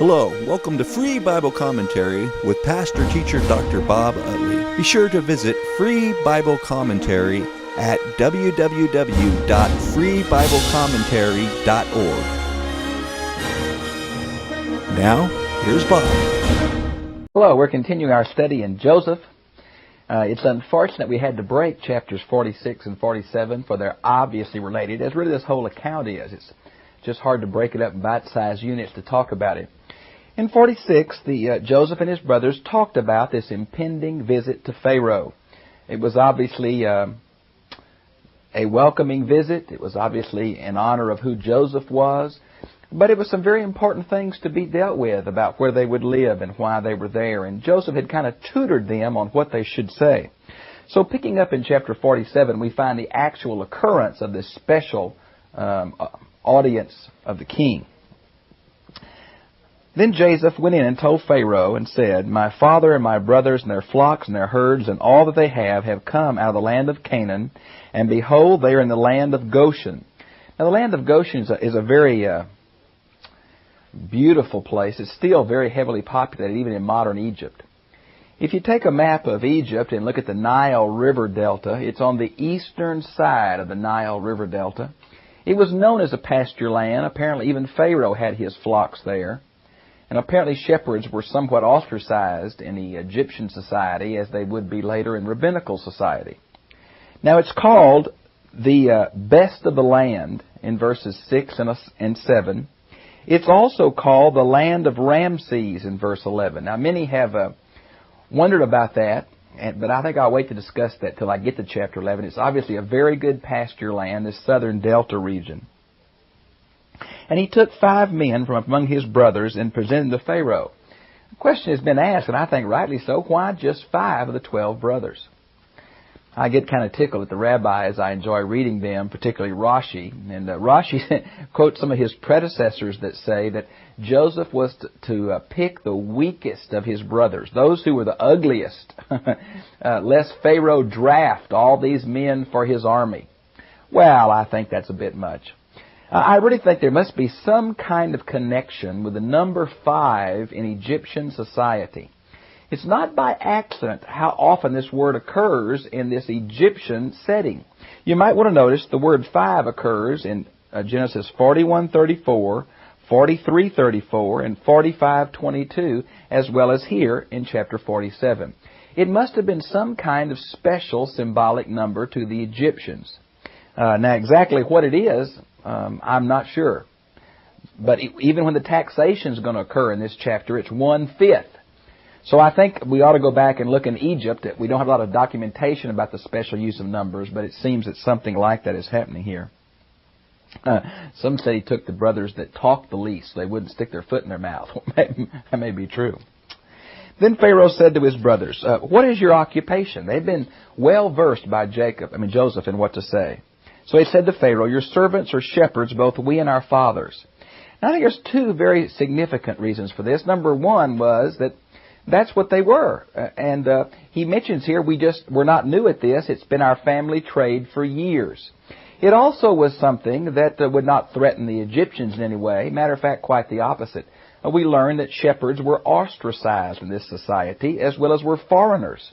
Hello, welcome to Free Bible Commentary with Pastor Teacher Dr. Bob Utley. Be sure to visit Free Bible Commentary at www.freebiblecommentary.org. Now, here's Bob. Hello, we're continuing our study in Joseph. It's unfortunate we had to break chapters 46 and 47, for they're obviously related, as really this whole account is. It's just hard to break it up in bite-sized units to talk about it. In 46, Joseph and his brothers talked about this impending visit to Pharaoh. It was obviously a welcoming visit. It was obviously in honor of who Joseph was. But it was some very important things to be dealt with about where they would live and why they were there. And Joseph had kind of tutored them on what they should say. So picking up in chapter 47, we find the actual occurrence of this special audience of the king. Then Joseph went in and told Pharaoh and said, "My father and my brothers and their flocks and their herds and all that they have come out of the land of Canaan, and behold, they are in the land of Goshen." Now the land of Goshen is a very beautiful place. It's still very heavily populated, even in modern Egypt. If you take a map of Egypt and look at the Nile River Delta, it's on the eastern side of the Nile River Delta. It was known as a pasture land. Apparently even Pharaoh had his flocks there. And apparently shepherds were somewhat ostracized in the Egyptian society, as they would be later in rabbinical society. Now it's called the best of the land in verses 6 and 7. It's also called the land of Ramses in verse 11. Now many have wondered about that, but I think I'll wait to discuss that till I get to chapter 11. It's obviously a very good pasture land, this southern delta region. And he took 5 men from among his brothers and presented them to Pharaoh. The question has been asked, and I think rightly so, why just 5 of the 12 brothers? I get kind of tickled at the rabbis. I enjoy reading them, particularly Rashi. And Rashi quotes some of his predecessors that say that Joseph was to pick the weakest of his brothers, those who were the ugliest, lest Pharaoh draft all these men for his army. Well, I think that's a bit much. I really think there must be some kind of connection with the number 5 in Egyptian society. It's not by accident how often this word occurs in this Egyptian setting. You might want to notice the word 5 occurs in Genesis 41:34, 43:34, and 45:22, as well as here in chapter 47. It must have been some kind of special symbolic number to the Egyptians. Now exactly what it is, I'm not sure. But even when the taxation is going to occur in this chapter, it's 1/5. So I think we ought to go back and look in Egypt. We don't have a lot of documentation about the special use of numbers, but it seems that something like that is happening here. Some say he took the brothers that talked the least, so they wouldn't stick their foot in their mouth. That may be true. Then Pharaoh said to his brothers, "What is your occupation?" They've been well versed by Joseph in what to say. So he said to Pharaoh, "Your servants are shepherds, both we and our fathers." Now I think there's 2 very significant reasons for this. Number 1 was that that's what they were. And he mentions here, we're not new at this. It's been our family trade for years. It also was something that would not threaten the Egyptians in any way. Matter of fact, quite the opposite. We learned that shepherds were ostracized in this society, as well as were foreigners.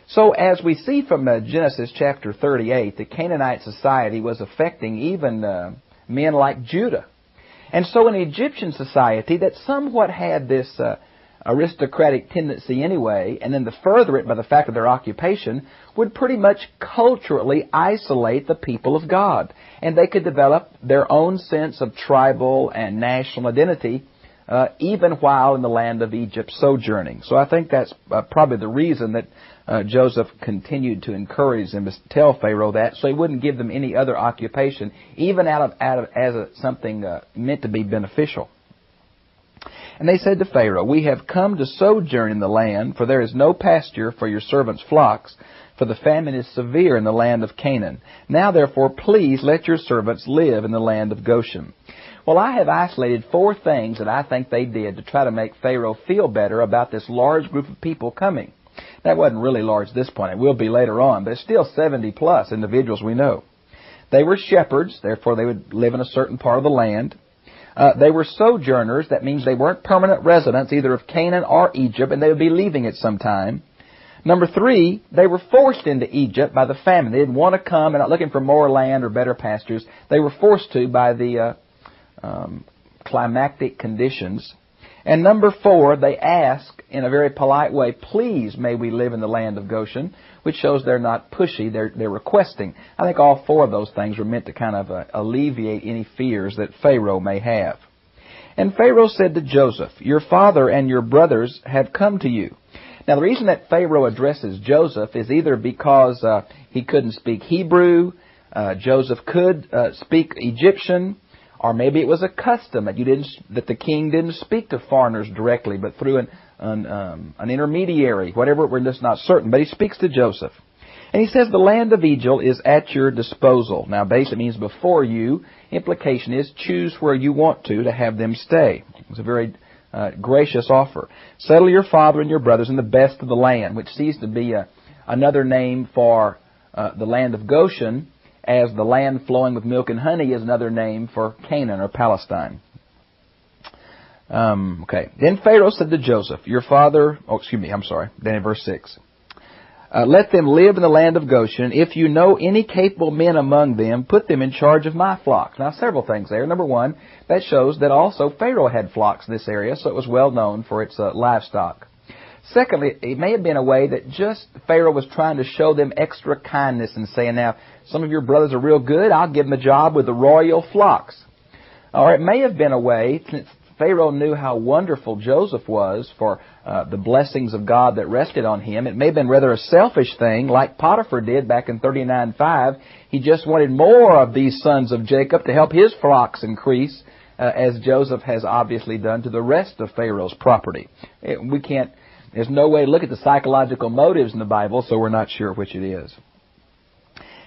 So as we see from Genesis chapter 38, the Canaanite society was affecting even men like Judah. And so in Egyptian society that somewhat had this aristocratic tendency anyway, and then to further it by the fact of their occupation, would pretty much culturally isolate the people of God. And they could develop their own sense of tribal and national identity even while in the land of Egypt sojourning. So I think that's probably the reason that Joseph continued to encourage them to tell Pharaoh that, so he wouldn't give them any other occupation, even out of something meant to be beneficial. And they said to Pharaoh, "We have come to sojourn in the land, for there is no pasture for your servants' flocks, for the famine is severe in the land of Canaan. Now therefore, please let your servants live in the land of Goshen." Well, I have isolated 4 things that I think they did to try to make Pharaoh feel better about this large group of people coming. That wasn't really large at this point. It will be later on, but it's still 70+ individuals we know. They were shepherds, therefore they would live in a certain part of the land. They were sojourners. That means they weren't permanent residents either of Canaan or Egypt, and they would be leaving at some time. Number 3, they were forced into Egypt by the famine. They didn't want to come. They're not looking for more land or better pastures. They were forced to by the climatic conditions. And number 4, they ask in a very polite way, please may we live in the land of Goshen, which shows they're not pushy, they're requesting. I think all 4 of those things were meant to kind of alleviate any fears that Pharaoh may have. And Pharaoh said to Joseph, your father and your brothers have come to you. Now the reason that Pharaoh addresses Joseph is either because he couldn't speak Hebrew, Joseph could speak Egyptian, or maybe it was a custom that the king didn't speak to foreigners directly, but through an intermediary, whatever. We're just not certain. But he speaks to Joseph. And he says, the land of Egypt is at your disposal. Now, basically means before you. Implication is choose where you want to have them stay. It's a very gracious offer. Settle your father and your brothers in the best of the land, which seems to be another name for the land of Goshen, as the land flowing with milk and honey is another name for Canaan or Palestine. Okay. Then Pharaoh said to Joseph, your father... Then in verse 6. Let them live in the land of Goshen. If you know any capable men among them, put them in charge of my flocks. Now, several things there. Number 1, that shows that also Pharaoh had flocks in this area, so it was well known for its livestock. Secondly, it may have been a way that just Pharaoh was trying to show them extra kindness and saying, now, some of your brothers are real good, I'll give them a job with the royal flocks. Or it may have been a way, since Pharaoh knew how wonderful Joseph was for the blessings of God that rested on him, it may have been rather a selfish thing, like Potiphar did back in 39:5. He just wanted more of these sons of Jacob to help his flocks increase, as Joseph has obviously done to the rest of Pharaoh's property. There's no way to look at the psychological motives in the Bible, so we're not sure which it is.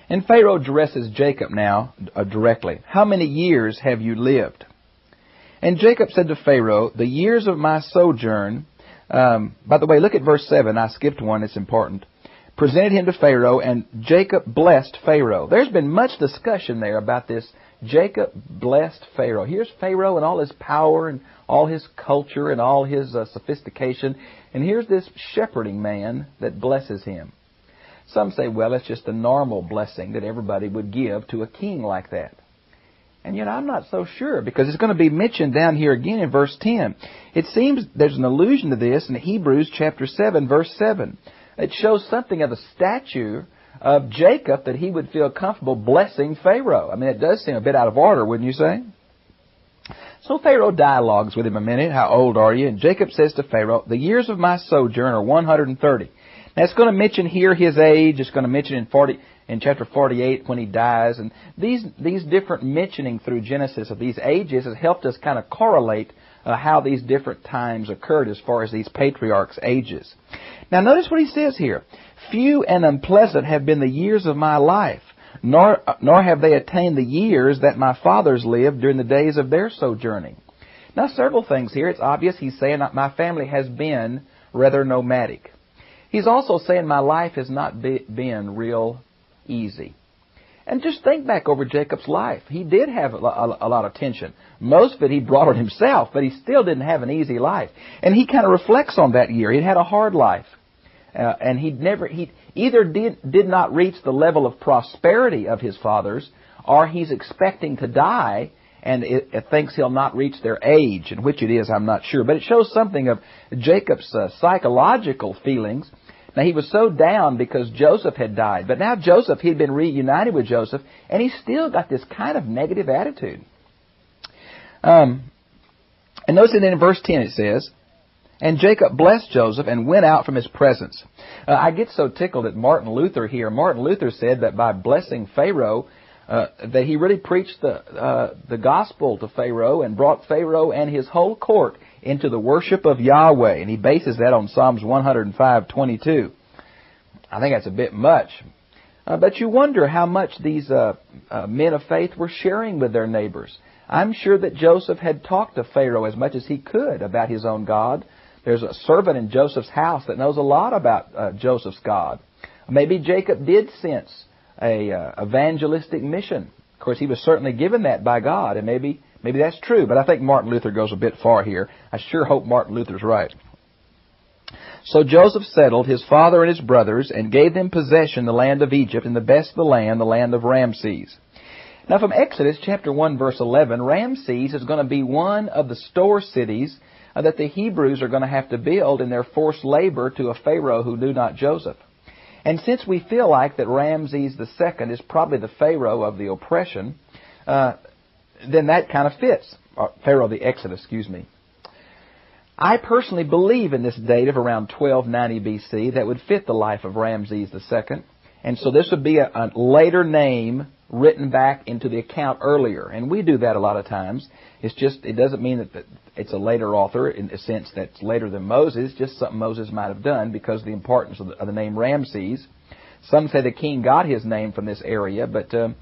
And Pharaoh addresses Jacob now directly. How many years have you lived? And Jacob said to Pharaoh, the years of my sojourn... by the way, look at verse 7. I skipped one. It's important. Presented him to Pharaoh, and Jacob blessed Pharaoh. There's been much discussion there about this. Jacob blessed Pharaoh. Here's Pharaoh and all his power and all his culture and all his sophistication. And here's this shepherding man that blesses him. Some say, well, it's just a normal blessing that everybody would give to a king like that. And yet I'm not so sure, because it's going to be mentioned down here again in verse 10. It seems there's an allusion to this in Hebrews chapter 7, verse 7. It shows something of the stature of Jacob that he would feel comfortable blessing Pharaoh. I mean, it does seem a bit out of order, wouldn't you say? So Pharaoh dialogues with him a minute. How old are you? And Jacob says to Pharaoh, the years of my sojourn are 130. Now, it's going to mention here his age. It's going to mention in chapter 48 when he dies. And these different mentioning through Genesis of these ages has helped us kind of correlate how these different times occurred as far as these patriarchs' ages. Now, notice what he says here. Few and unpleasant have been the years of my life, nor have they attained the years that my fathers lived during the days of their sojourning. Now, several things here. It's obvious he's saying that my family has been rather nomadic. He's also saying my life has not been real easy. And just think back over Jacob's life. He did have a lot of tension. Most of it he brought on himself, but he still didn't have an easy life. And he kind of reflects on that year. He'd had a hard life. And he either did not reach the level of prosperity of his fathers, or he's expecting to die and it thinks he'll not reach their age. And which it is, I'm not sure. But it shows something of Jacob's psychological feelings. Now, he was so down because Joseph had died. But now Joseph, he'd been reunited with Joseph, and he still got this kind of negative attitude. And notice that in verse 10 it says, and Jacob blessed Joseph and went out from his presence. I get so tickled at Martin Luther here. Martin Luther said that by blessing Pharaoh, that he really preached the gospel to Pharaoh and brought Pharaoh and his whole court into the worship of Yahweh. And he bases that on Psalms 105:22. I think that's a bit much. But you wonder how much these men of faith were sharing with their neighbors. I'm sure that Joseph had talked to Pharaoh as much as he could about his own God. There's a servant in Joseph's house that knows a lot about Joseph's God. Maybe Jacob did sense a evangelistic mission. Of course, he was certainly given that by God, and maybe Maybe that's true, but I think Martin Luther goes a bit far here. I sure hope Martin Luther's right. So Joseph settled his father and his brothers and gave them possession the land of Egypt and the best of the land of Ramses. Now from Exodus chapter 1 verse 11, Ramses is going to be one of the store cities that the Hebrews are going to have to build in their forced labor to a Pharaoh who knew not Joseph. And since we feel like that Ramses II is probably the Pharaoh of the oppression, then that kind of fits. Pharaoh of the Exodus, excuse me. I personally believe in this date of around 1290 B.C. that would fit the life of Ramses II. And so this would be a later name written back into the account earlier. And we do that a lot of times. It doesn't mean that it's a later author in the sense that it's later than Moses, just something Moses might have done because of the importance of the name Ramses. Some say the king got his name from this area, but the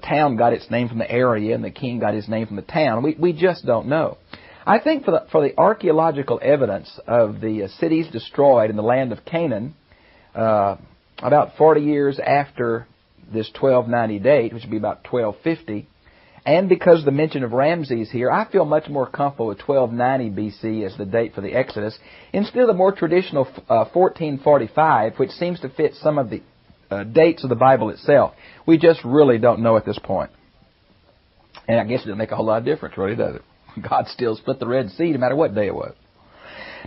town got its name from the area and the king got his name from the town. We just don't know. I think for the archaeological evidence of the cities destroyed in the land of Canaan, about 40 years after this 1290 date, which would be about 1250, and because of the mention of Ramses here, I feel much more comfortable with 1290 B.C. as the date for the Exodus, instead of the more traditional 1445, which seems to fit some of the dates of the Bible itself. We just really don't know at this point. And I guess it doesn't make a whole lot of difference, really, does it? God still split the Red Sea no matter what day it was.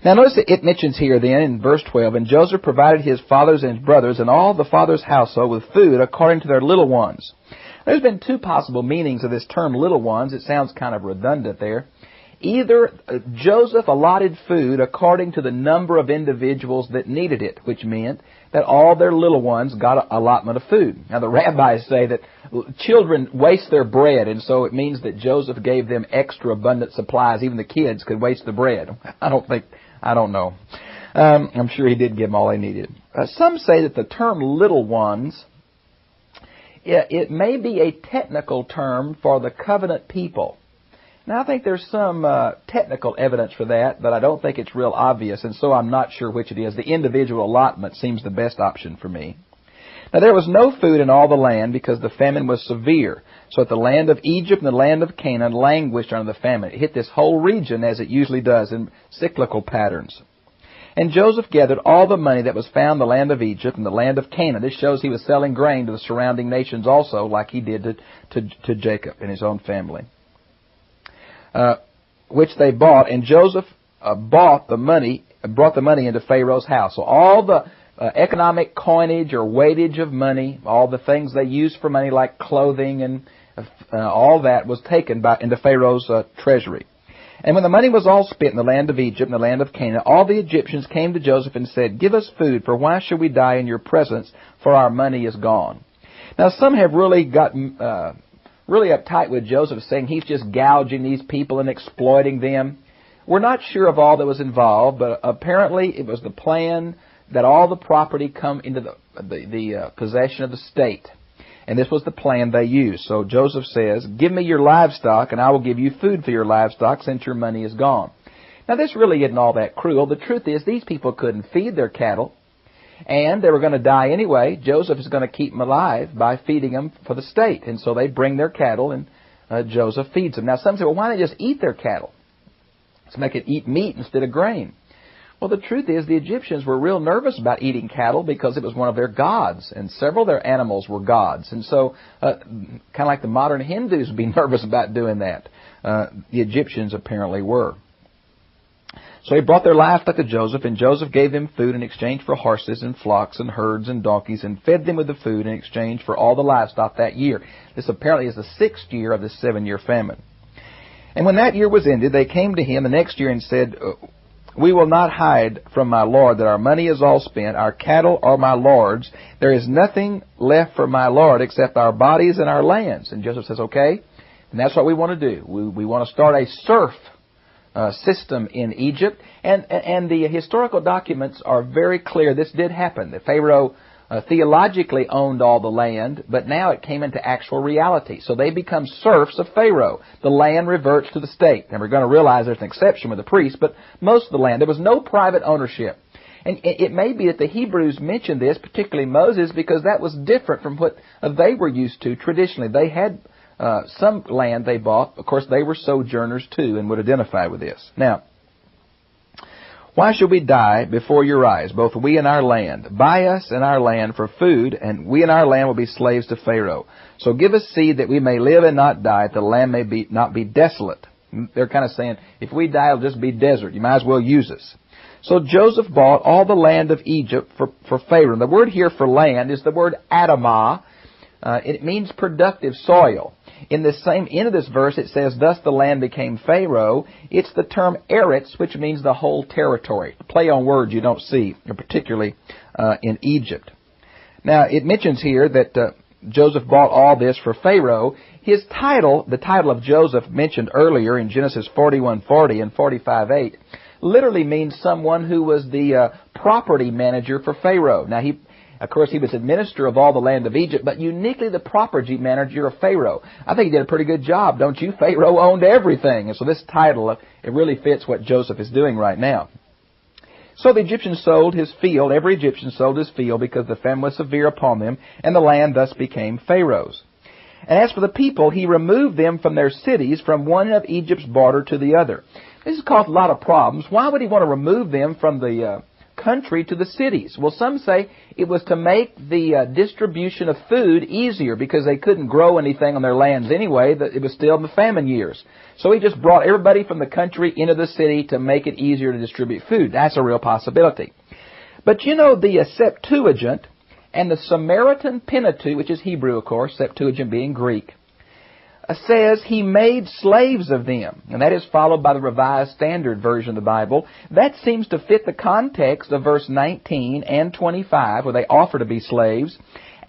Now notice it mentions here then in verse 12, and Joseph provided his fathers and his brothers and all the father's household with food according to their little ones. There's been two possible meanings of this term little ones. It sounds kind of redundant there. Either Joseph allotted food according to the number of individuals that needed it, which meant that all their little ones got an allotment of food. Now the rabbis say that children waste their bread, and so it means that Joseph gave them extra abundant supplies. Even the kids could waste the bread. I don't know. I'm sure he did give them all they needed. Some say that the term little ones, it may be a technical term for the covenant people. Now, I think there's some technical evidence for that, but I don't think it's real obvious, and so I'm not sure which it is. The individual allotment seems the best option for me. Now, there was no food in all the land because the famine was severe. So that the land of Egypt and the land of Canaan languished under the famine. It hit this whole region as it usually does in cyclical patterns. And Joseph gathered all the money that was found in the land of Egypt and the land of Canaan. This shows he was selling grain to the surrounding nations also, like he did to Jacob and his own family. Which they bought, and Joseph brought the money into Pharaoh's house. So all the economic coinage or weightage of money, all the things they used for money like clothing and all that was taken into Pharaoh's treasury. And when the money was all spent in the land of Egypt and the land of Canaan, all the Egyptians came to Joseph and said, "Give us food, for why should we die in your presence, for our money is gone." Now some have really gotten really uptight with Joseph, saying he's just gouging these people and exploiting them. We're not sure of all that was involved, but apparently it was the plan that all the property come into the possession of the state. And this was the plan they used. So Joseph says, "Give me your livestock, and I will give you food for your livestock, since your money is gone." Now this really isn't all that cruel. The truth is these people couldn't feed their cattle, and they were going to die anyway. Joseph is going to keep them alive by feeding them for the state. And so they bring their cattle, and Joseph feeds them. Now some say, well, why don't they just eat their cattle? Let's make it eat meat instead of grain. Well, the truth is the Egyptians were real nervous about eating cattle because it was one of their gods, and several of their animals were gods. And so kind of like the modern Hindus would be nervous about doing that. The Egyptians apparently were. So he brought their livestock to Joseph, and Joseph gave them food in exchange for horses and flocks and herds and donkeys, and fed them with the food in exchange for all the livestock that year. This apparently is the 6th year of this 7-year famine. And when that year was ended, they came to him the next year and said, "We will not hide from my lord that our money is all spent. Our cattle are my lord's. There is nothing left for my lord except our bodies and our lands." And Joseph says, okay, and that's what we want to do. We want to start a serf system in Egypt, and the historical documents are very clear. This did happen. The Pharaoh theologically owned all the land, but now it came into actual reality. So they become serfs of Pharaoh. The land reverts to the state. And we're going to realize there's an exception with the priests, but most of the land, there was no private ownership. And it may be that the Hebrews mentioned this, particularly Moses, because that was different from what they were used to traditionally. They had some land they bought. Of course, they were sojourners too and would identify with this. Now, why should we die before your eyes, both we and our land? Buy us and our land for food, and we and our land will be slaves to Pharaoh. So give us seed that we may live and not die, that the land may not be desolate. They're kind of saying, if we die, it'll just be desert. You might as well use us. So Joseph bought all the land of Egypt for Pharaoh. And the word here for land is the word Adamah. It means productive soil. In the same end of this verse, it says, thus the land became Pharaoh. It's the term Eretz, which means the whole territory. Play on words you don't see, particularly in Egypt. Now, it mentions here that Joseph bought all this for Pharaoh. His title, the title of Joseph mentioned earlier in Genesis 41:40 and 45:8, literally means someone who was the property manager for Pharaoh. Now, of course, he was administrator of all the land of Egypt, but uniquely the property manager of Pharaoh. I think he did a pretty good job, don't you? Pharaoh owned everything. And so this title, it really fits what Joseph is doing right now. So the Egyptians sold his field. Every Egyptian sold his field because the famine was severe upon them, and the land thus became Pharaoh's. And as for the people, he removed them from their cities, from one of Egypt's border to the other. This has caused a lot of problems. Why would he want to remove them from the country to the cities? Well, some say it was to make the distribution of food easier because they couldn't grow anything on their lands anyway. It was still in the famine years. So he just brought everybody from the country into the city to make it easier to distribute food. That's a real possibility. But you know, the Septuagint and the Samaritan Pentateuch, which is Hebrew, of course, Septuagint being Greek, says he made slaves of them. And that is followed by the Revised Standard Version of the Bible. That seems to fit the context of verse 19 and 25, where they offer to be slaves,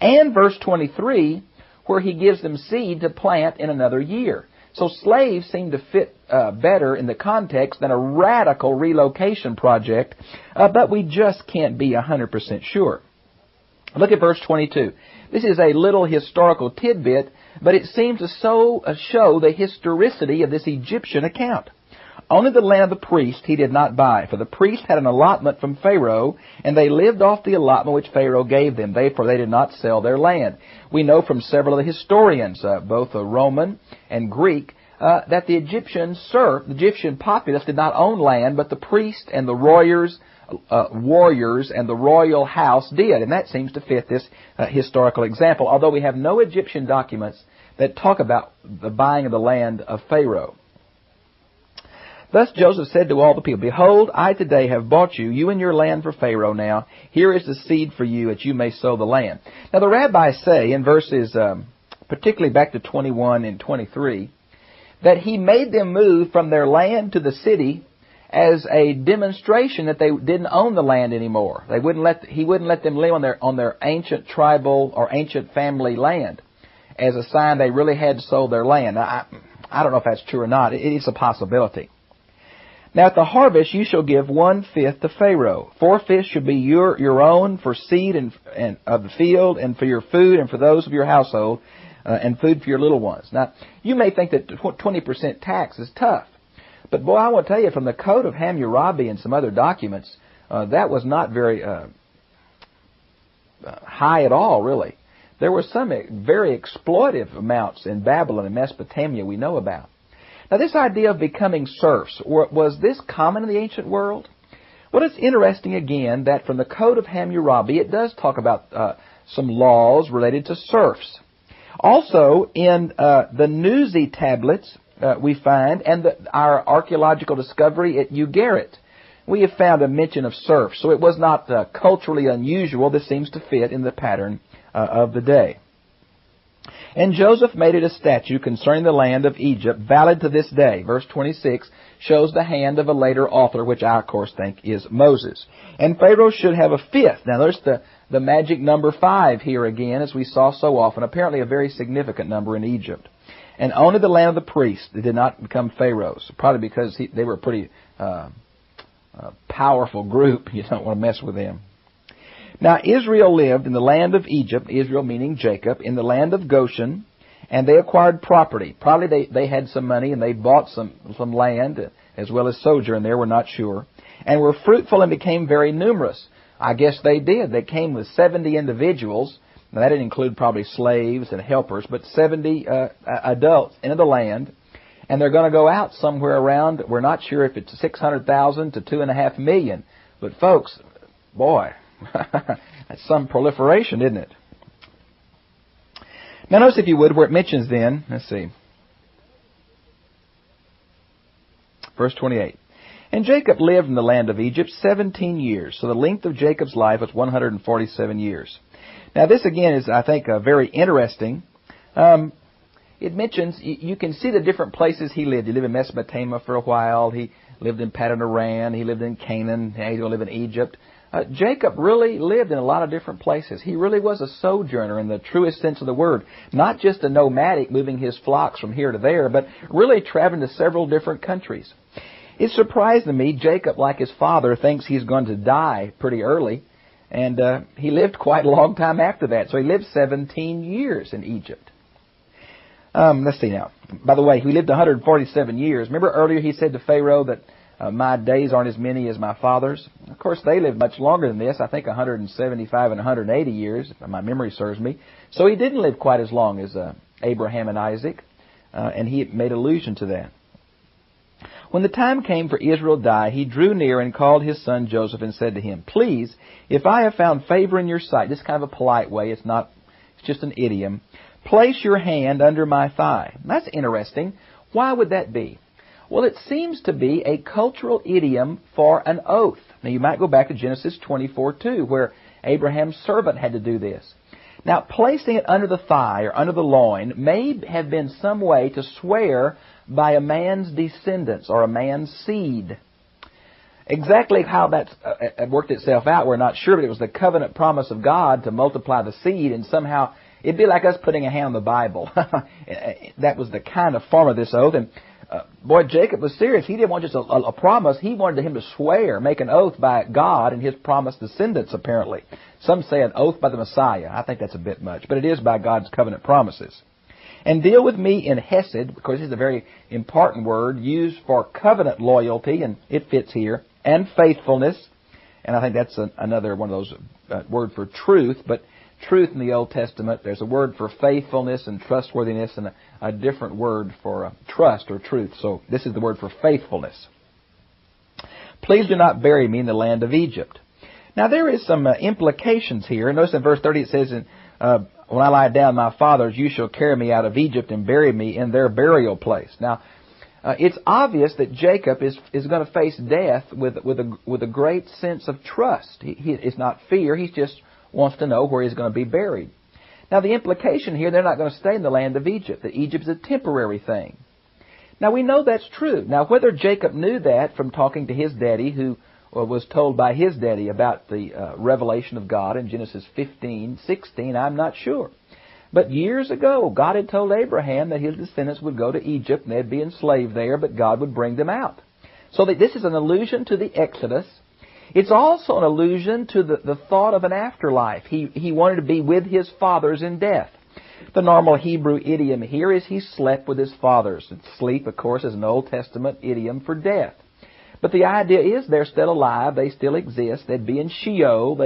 and verse 23, where he gives them seed to plant in another year. So slaves seem to fit better in the context than a radical relocation project, but we just can't be 100% sure. Look at verse 22. This is a little historical tidbit, but it seems to show the historicity of this Egyptian account. Only the land of the priest he did not buy, for the priest had an allotment from Pharaoh, and they lived off the allotment which Pharaoh gave them. Therefore they did not sell their land. We know from several of the historians, both Roman and Greek, that the Egyptian populace did not own land, but the priest and the warriors and the royal house did. And that seems to fit this historical example, although we have no Egyptian documents that talk about the buying of the land of Pharaoh. Thus Joseph said to all the people, behold, I today have bought you, you and your land for Pharaoh now. Here is the seed for you, that you may sow the land. Now the rabbis say in verses, particularly back to 21 and 23, that he made them move from their land to the city as a demonstration that they didn't own the land anymore. He wouldn't let them live on their ancient tribal or ancient family land as a sign they really had sold their land. Now, I don't know if that's true or not. It's a possibility. Now at the harvest you shall give 1/5 to Pharaoh. 4/5 should be your own for seed and of the field, and for your food, and for those of your household, and food for your little ones. Now you may think that 20% tax is tough, but boy, I want to tell you, from the Code of Hammurabi and some other documents, that was not very high at all, really. There were some very exploitive amounts in Babylon and Mesopotamia we know about. Now, this idea of becoming serfs, was this common in the ancient world? Well, it's interesting, again, that from the Code of Hammurabi, it does talk about some laws related to serfs. Also, in the Nuzi tablets, we find, and our archaeological discovery at Ugarit, we have found a mention of serfs. So it was not culturally unusual. This seems to fit in the pattern of the day. And Joseph made it a statute concerning the land of Egypt, valid to this day. Verse 26 shows the hand of a later author, which I, of course, think is Moses. And Pharaoh should have 1/5. Now, there's the magic number 5 here again, as we saw so often, apparently a very significant number in Egypt. And only the land of the priests did not become Pharaoh's, probably because they were a pretty powerful group. You don't want to mess with them. Now Israel lived in the land of Egypt, Israel meaning Jacob, in the land of Goshen, and they acquired property. Probably they had some money and they bought some land as well as sojourn there, we're not sure, and were fruitful and became very numerous. I guess they did. They came with 70 individuals, Now, that didn't include probably slaves and helpers, but 70 adults into the land. And they're going to go out somewhere around, we're not sure if it's 600,000 to 2.5 million. But folks, boy, that's some proliferation, isn't it? Now notice, if you would, where it mentions then, let's see, verse 28. And Jacob lived in the land of Egypt 17 years. So the length of Jacob's life was 147 years. Now this again is, I think, very interesting. It mentions, you can see the different places he lived. He lived in Mesopotamia for a while. He lived in Paddan Aram. He lived in Canaan. Now he's going to live in Egypt. Jacob really lived in a lot of different places. He really was a sojourner in the truest sense of the word. Not just a nomadic moving his flocks from here to there, but really traveling to several different countries. It's surprising to me, Jacob, like his father, thinks he's going to die pretty early. And he lived quite a long time after that. So he lived 17 years in Egypt. Let's see now. By the way, he lived 147 years. Remember earlier he said to Pharaoh that my days aren't as many as my father's? Of course, they lived much longer than this. I think 175 and 180 years, if my memory serves me. So he didn't live quite as long as Abraham and Isaac. And he made allusion to that. When the time came for Israel to die, he drew near and called his son Joseph and said to him, Please, if I have found favor in your sight, this is kind of a polite way, it's just an idiom, place your hand under my thigh. That's interesting. Why would that be? Well, it seems to be a cultural idiom for an oath. Now, you might go back to Genesis 24:2, where Abraham's servant had to do this. Now, placing it under the thigh or under the loin may have been some way to swear by a man's descendants or a man's seed. Exactly how that's worked itself out, we're not sure, but it was the covenant promise of God to multiply the seed, and somehow it'd be like us putting a hand on the Bible. That was the kind of form of this oath. And boy, Jacob was serious. He didn't want just a promise. He wanted him to swear, make an oath by God and his promised descendants, apparently. Some say an oath by the Messiah. I think that's a bit much, but it is by God's covenant promises. And deal with me in hesed, because this is a very important word used for covenant loyalty, and it fits here, and faithfulness. And I think that's another one of those word for truth, but truth in the Old Testament, there's a word for faithfulness and trustworthiness and a different word for trust or truth. So this is the word for faithfulness. Please do not bury me in the land of Egypt. Now there is some implications here. Notice in verse 30 it says, when I lie down, my fathers, you shall carry me out of Egypt and bury me in their burial place. Now, it's obvious that Jacob is going to face death with a great sense of trust. It's not fear. He just wants to know where he's going to be buried. Now, the implication here, they're not going to stay in the land of Egypt. That Egypt is a temporary thing. Now, we know that's true. Now, whether Jacob knew that from talking to his daddy, who was told by his daddy about the revelation of God in Genesis 15:16, I'm not sure. But years ago, God had told Abraham that his descendants would go to Egypt and they'd be enslaved there, but God would bring them out. So that this is an allusion to the Exodus. It's also an allusion to the thought of an afterlife. He wanted to be with his fathers in death. The normal Hebrew idiom here is he slept with his fathers. And sleep, of course, is an Old Testament idiom for death. But the idea is they're still alive. They still exist. They'd be in Sheol.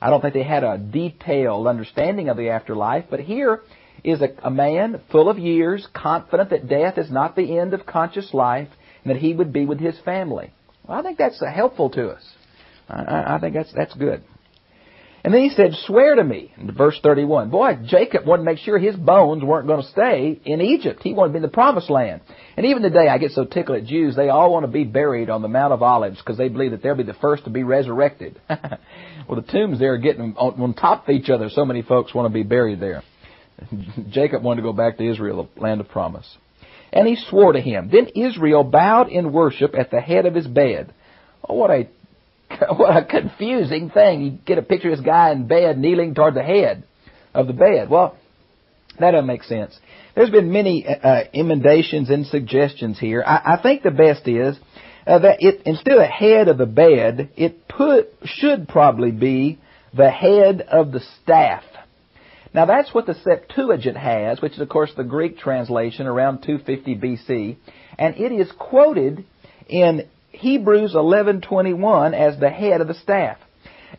I don't think they had a detailed understanding of the afterlife. But here is a man full of years, confident that death is not the end of conscious life, and that he would be with his family. Well, I think that's helpful to us. I think that's good. And then he said, swear to me, in verse 31. Boy, Jacob wanted to make sure his bones weren't going to stay in Egypt. He wanted to be in the promised land. And even today, I get so tickled at Jews, they all want to be buried on the Mount of Olives because they believe that they'll be the first to be resurrected. Well, the tombs there are getting on top of each other. So many folks want to be buried there. Jacob wanted to go back to Israel, the land of promise. And he swore to him. Then Israel bowed in worship at the head of his bed. Oh, what a confusing thing. You get a picture of this guy in bed kneeling toward the head of the bed. Well, that doesn't make sense. There's been many emendations and suggestions here. I think the best is that instead of the head of the bed, should probably be the head of the staff. Now that's what the Septuagint has, which is of course the Greek translation around 250 BC, and it is quoted in Hebrews 11:21 as the head of the staff.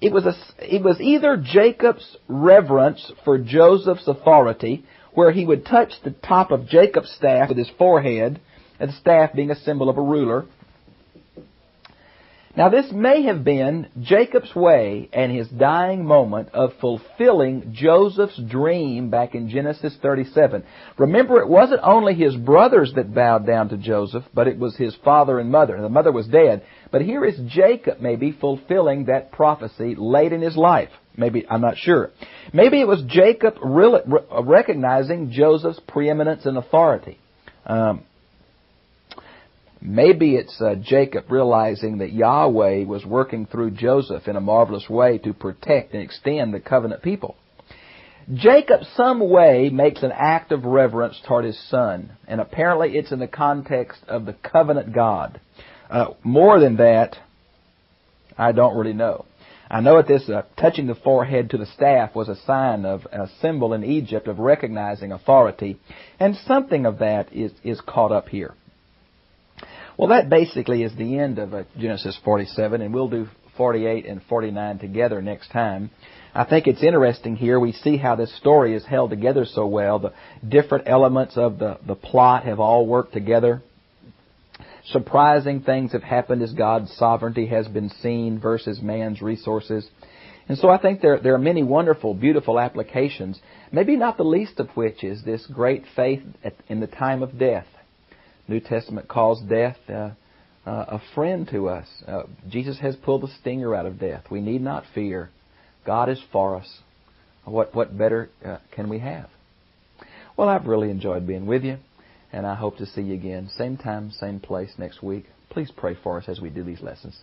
It was either Jacob's reverence for Joseph's authority, where he would touch the top of Jacob's staff with his forehead, and the staff being a symbol of a ruler. Now, this may have been Jacob's way and his dying moment of fulfilling Joseph's dream back in Genesis 37. Remember, it wasn't only his brothers that bowed down to Joseph, but it was his father and mother. The mother was dead. But here is Jacob maybe fulfilling that prophecy late in his life. Maybe, I'm not sure. Maybe it was Jacob recognizing Joseph's preeminence and authority. Maybe it's Jacob realizing that Yahweh was working through Joseph in a marvelous way to protect and extend the covenant people. Jacob some way makes an act of reverence toward his son, and apparently it's in the context of the covenant God. More than that, I don't really know. I know that this touching the forehead to the staff was a sign of a symbol in Egypt of recognizing authority, and something of that is caught up here. Well, that basically is the end of Genesis 47, and we'll do 48 and 49 together next time. I think it's interesting here. We see how this story is held together so well. The different elements of the plot have all worked together. Surprising things have happened as God's sovereignty has been seen versus man's resources. And so I think there are many wonderful, beautiful applications, maybe not the least of which is this great faith in the time of death. New Testament calls death a friend to us. Jesus has pulled the stinger out of death. We need not fear. God is for us. What better can we have? Well, I've really enjoyed being with you, and I hope to see you again, same time, same place next week. Please pray for us as we do these lessons.